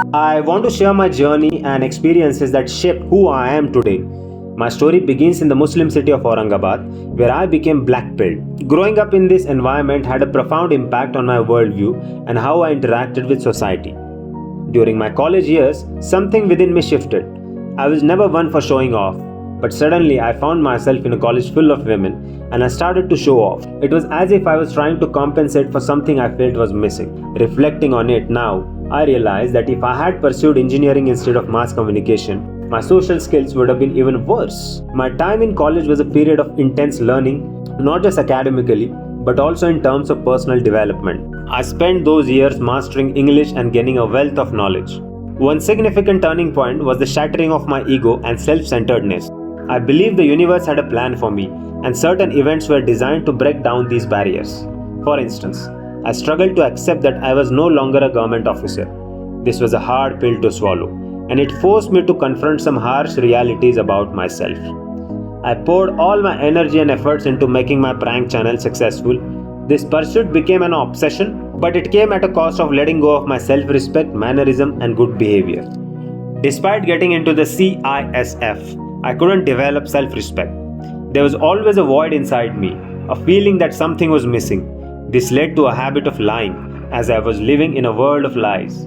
I want to share my journey and experiences that shaped who I am today. My story begins in the Muslim city of Aurangabad, where I became black pilled. Growing up in this environment had a profound impact on my worldview and how I interacted with society. During my college years, something within me shifted. I was never one for showing off, but suddenly I found myself in a college full of women and I started to show off. It was as if I was trying to compensate for something I felt was missing. Reflecting on it now, I realized that if I had pursued engineering instead of mass communication, my social skills would have been even worse. My time in college was a period of intense learning, not just academically, but also in terms of personal development. I spent those years mastering English and gaining a wealth of knowledge. One significant turning point was the shattering of my ego and self-centeredness. I believed the universe had a plan for me, and certain events were designed to break down these barriers. For instance, I struggled to accept that I was no longer a government officer. This was a hard pill to swallow, and it forced me to confront some harsh realities about myself. I poured all my energy and efforts into making my prank channel successful. This pursuit became an obsession, but it came at a cost of letting go of my self-respect, mannerism, and good behavior. Despite getting into the CISF, I couldn't develop self-respect. There was always a void inside me, a feeling that something was missing. This led to a habit of lying, as I was living in a world of lies.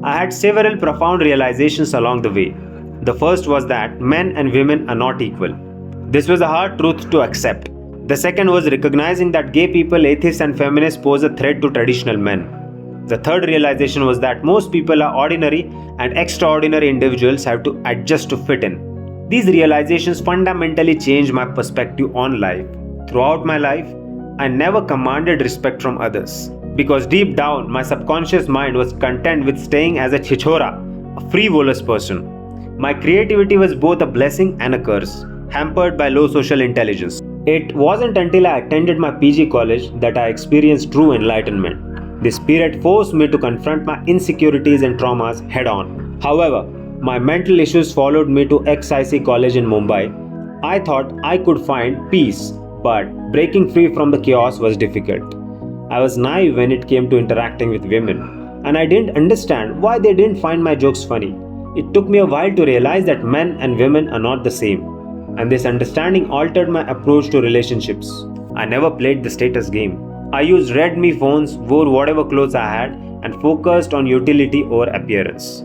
I had several profound realizations along the way. The first was that men and women are not equal. This was a hard truth to accept. The second was recognizing that gay people, atheists, and feminists pose a threat to traditional men. The third realization was that most people are ordinary and extraordinary individuals have to adjust to fit in. These realizations fundamentally changed my perspective on life. Throughout my life, I never commanded respect from others, because deep down my subconscious mind was content with staying as a chichora, a frivolous person. My creativity was both a blessing and a curse, hampered by low social intelligence. It wasn't until I attended my PG college that I experienced true enlightenment. This period forced me to confront my insecurities and traumas head on. However, my mental issues followed me to XIC college in Mumbai. I thought I could find peace, but breaking free from the chaos was difficult. I was naive when it came to interacting with women, and I didn't understand why they didn't find my jokes funny. It took me a while to realize that men and women are not the same, and this understanding altered my approach to relationships. I never played the status game. I used Redmi phones, wore whatever clothes I had, and focused on utility over appearance.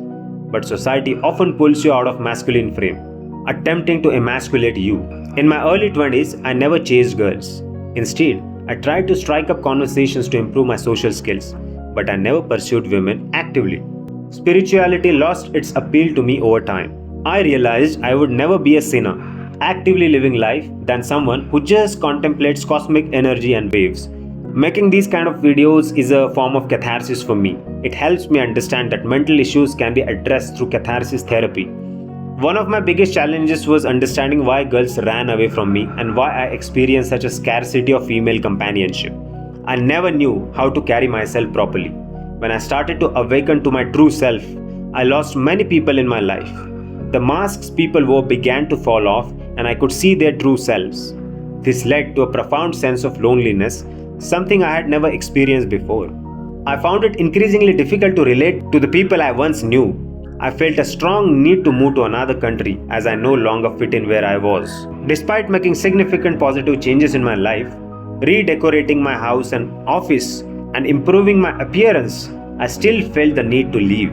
But society often pulls you out of masculine frame, attempting to emasculate you. In my early 20s, I never chased girls. Instead, I tried to strike up conversations to improve my social skills, but I never pursued women actively. Spirituality lost its appeal to me over time. I realized I would never be a sinner, actively living life, than someone who just contemplates cosmic energy and waves. Making these kind of videos is a form of catharsis for me. It helps me understand that mental issues can be addressed through catharsis therapy. One of my biggest challenges was understanding why girls ran away from me and why I experienced such a scarcity of female companionship. I never knew how to carry myself properly. When I started to awaken to my true self, I lost many people in my life. The masks people wore began to fall off and I could see their true selves. This led to a profound sense of loneliness, something I had never experienced before. I found it increasingly difficult to relate to the people I once knew. I felt a strong need to move to another country as I no longer fit in where I was. Despite making significant positive changes in my life, redecorating my house and office, and improving my appearance, I still felt the need to leave.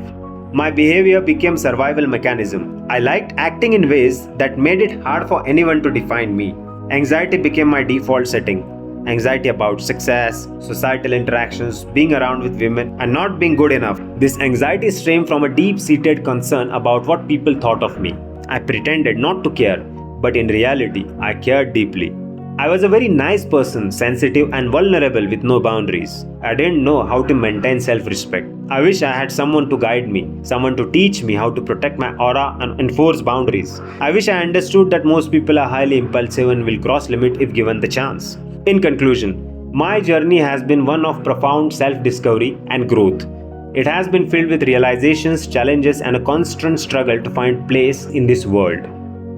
My behavior became a survival mechanism. I liked acting in ways that made it hard for anyone to define me. Anxiety became my default setting. Anxiety about success, societal interactions, being around with women, and not being good enough. This anxiety stemmed from a deep-seated concern about what people thought of me. I pretended not to care, but in reality, I cared deeply. I was a very nice person, sensitive and vulnerable with no boundaries. I didn't know how to maintain self-respect. I wish I had someone to guide me, someone to teach me how to protect my aura and enforce boundaries. I wish I understood that most people are highly impulsive and will cross limit if given the chance. In conclusion, my journey has been one of profound self-discovery and growth. It has been filled with realizations, challenges, and a constant struggle to find place in this world.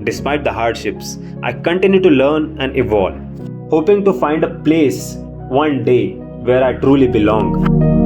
Despite the hardships, I continue to learn and evolve, hoping to find a place one day where I truly belong.